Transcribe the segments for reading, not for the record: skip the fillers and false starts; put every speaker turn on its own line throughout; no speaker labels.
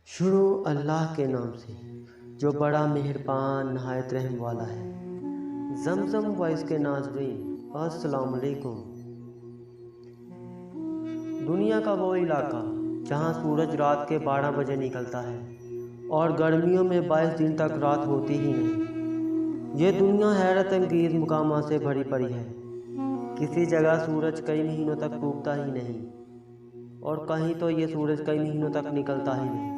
शुरू अल्लाह के नाम से जो बड़ा मेहरबान नहायत रहम वाला है। ज़मज़म वॉइस के नाज़रीन अस्सलाम वालेकुम। दुनिया का वो इलाका जहाँ सूरज रात के 12 बजे निकलता है और गर्मियों में 22 दिन तक रात होती ही नहीं। ये दुनिया हैरत अंगेज़ मुकामात से भरी पड़ी है। किसी जगह सूरज कई महीनों तक डूबता ही नहीं और कहीं तो ये सूरज कई महीनों तक निकलता ही नहीं।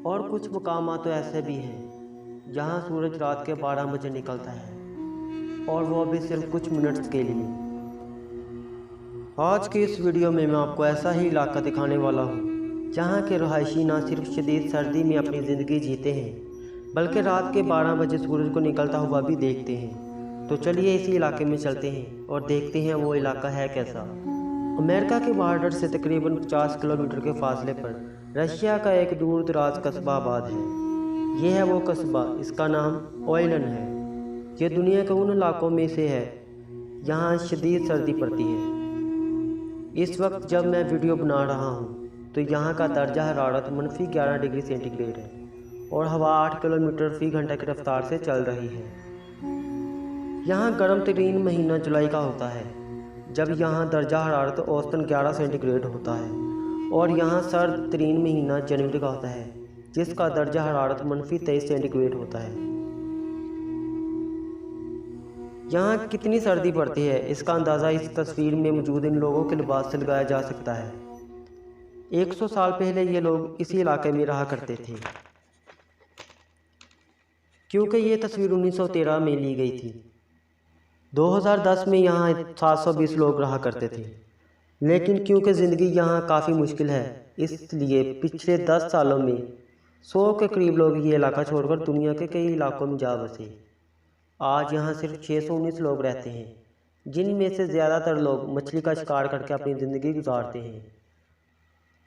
और कुछ मकामात तो ऐसे भी हैं जहां सूरज रात के 12 बजे निकलता है और वो भी सिर्फ कुछ मिनट्स के लिए। आज की इस वीडियो में मैं आपको ऐसा ही इलाका दिखाने वाला हूँ जहाँ के रहायशी ना सिर्फ शदीद सर्दी में अपनी ज़िंदगी जीते हैं बल्कि रात के 12 बजे सूरज को निकलता हुआ भी देखते हैं। तो चलिए इसी इलाके में चलते हैं और देखते हैं वो इलाका है कैसा। अमेरिका के बॉर्डर से तकरीबन 50 किलोमीटर के फासले पर रशिया का एक दूर दराज कस्बा आबाद है। यह है वो कस्बा, इसका नाम ओइलन है। ये दुनिया के उन इलाकों में से है यहाँ शदीद सर्दी पड़ती है। इस वक्त जब मैं वीडियो बना रहा हूँ तो यहाँ का दर्जा हरारत -11 डिग्री सेंटीग्रेड है और हवा 8 किलोमीटर फी घंटा की रफ्तार से चल रही है। यहाँ गर्म तरीन महीना जुलाई का होता है जब यहाँ दर्जा हरारत औसतन 11 सेंटीग्रेड होता है और यहाँ सर्द तरीन महीना जनवरी का होता है जिसका दर्जा हरारत -23 सेंटीग्रेड होता है। यहाँ कितनी सर्दी पड़ती है इसका अंदाज़ा इस तस्वीर में मौजूद इन लोगों के लिबास से लगाया जा सकता है। 100 साल पहले ये लोग इसी इलाके में रहा करते थे क्योंकि ये तस्वीर 1913 में ली गई थी। 2010 में यहाँ 720 लोग रहा करते थे, लेकिन क्योंकि ज़िंदगी यहाँ काफ़ी मुश्किल है इसलिए पिछले 10 सालों में 100 के करीब लोग ये इलाका छोड़कर दुनिया के कई इलाकों में जा बसे। आज यहाँ सिर्फ 619 लोग रहते हैं जिनमें से ज़्यादातर लोग मछली का शिकार करके अपनी ज़िंदगी गुजारते हैं।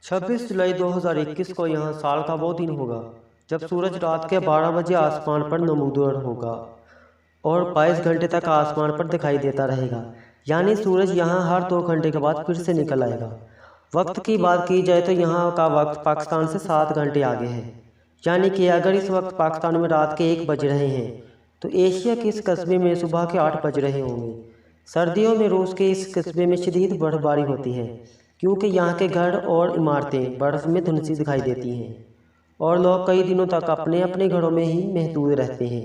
26 जुलाई 2021 को यहाँ साल का वो दिन होगा जब सूरज रात के 12 बजे आसमान पर नमूदर होगा और 22 घंटे तक आसमान पर दिखाई देता रहेगा। यानी सूरज यहाँ हर 2 घंटे के बाद फिर से निकल आएगा। वक्त की बात की जाए तो यहाँ का वक्त पाकिस्तान से 7 घंटे आगे है। यानी कि अगर इस वक्त पाकिस्तान में रात के 1 बज रहे हैं तो एशिया के इस कस्बे में सुबह के 8 बज रहे होंगे। सर्दियों में रूस के इस कस्बे में शदीद बर्फबारी होती है क्योंकि यहाँ के घर और इमारतें बर्फ़ में धुंधली दिखाई देती हैं और लोग कई दिनों तक अपने अपने घरों में ही महदूद रहते हैं।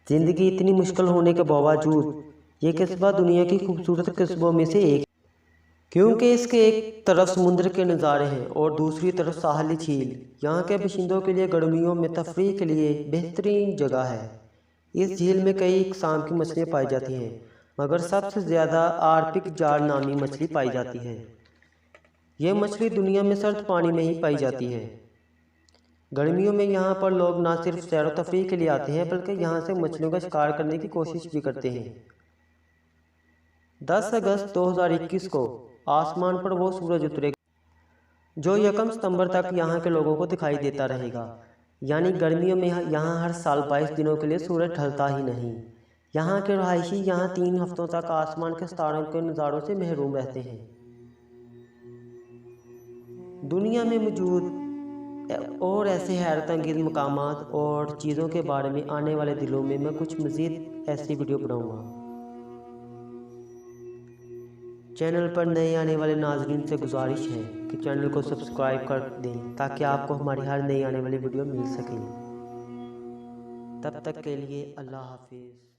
ज़िंदगी इतनी मुश्किल होने के बावजूद ये कस्बा दुनिया की खूबसूरत कस्बों में से एक, क्योंकि इसके एक तरफ समुद्र के नज़ारे हैं और दूसरी तरफ साहली झील यहाँ के बाशिंदों के लिए गर्मियों में तफरीह के लिए बेहतरीन जगह है। इस झील में कई किस्म की मछलियाँ पाई जाती हैं मगर सबसे ज़्यादा आर्टिक जार नामी मछली पाई जाती है। ये मछली दुनिया में सर्द पानी में ही पाई जाती है। गर्मियों में यहाँ पर लोग ना सिर्फ सैर व तफरीह के लिए आते हैं बल्कि यहाँ से मछलियों का शिकार करने की कोशिश भी करते हैं। 10 अगस्त 2021 को आसमान पर वो सूरज उतरेगा जो 1 सितंबर तक यहाँ के लोगों को दिखाई देता रहेगा। यानी गर्मियों में यहाँ हर साल 22 दिनों के लिए सूरज ढलता ही नहीं। यहाँ के रहायशी यहाँ 3 हफ्तों तक आसमान के सितारों के नज़ारों से महरूम रहते हैं। दुनिया में मौजूद और ऐसे हैरत अंगेज़ मकामात और चीज़ों के बारे में आने वाले दिनों में मैं कुछ मज़ीद ऐसी वीडियो बनाऊंगा। चैनल पर नए आने वाले नाज़रीन से गुजारिश है कि चैनल को सब्सक्राइब कर दें ताकि आपको हमारी हर नई आने वाली वीडियो मिल सके। तब तक के लिए अल्लाह हाफिज़।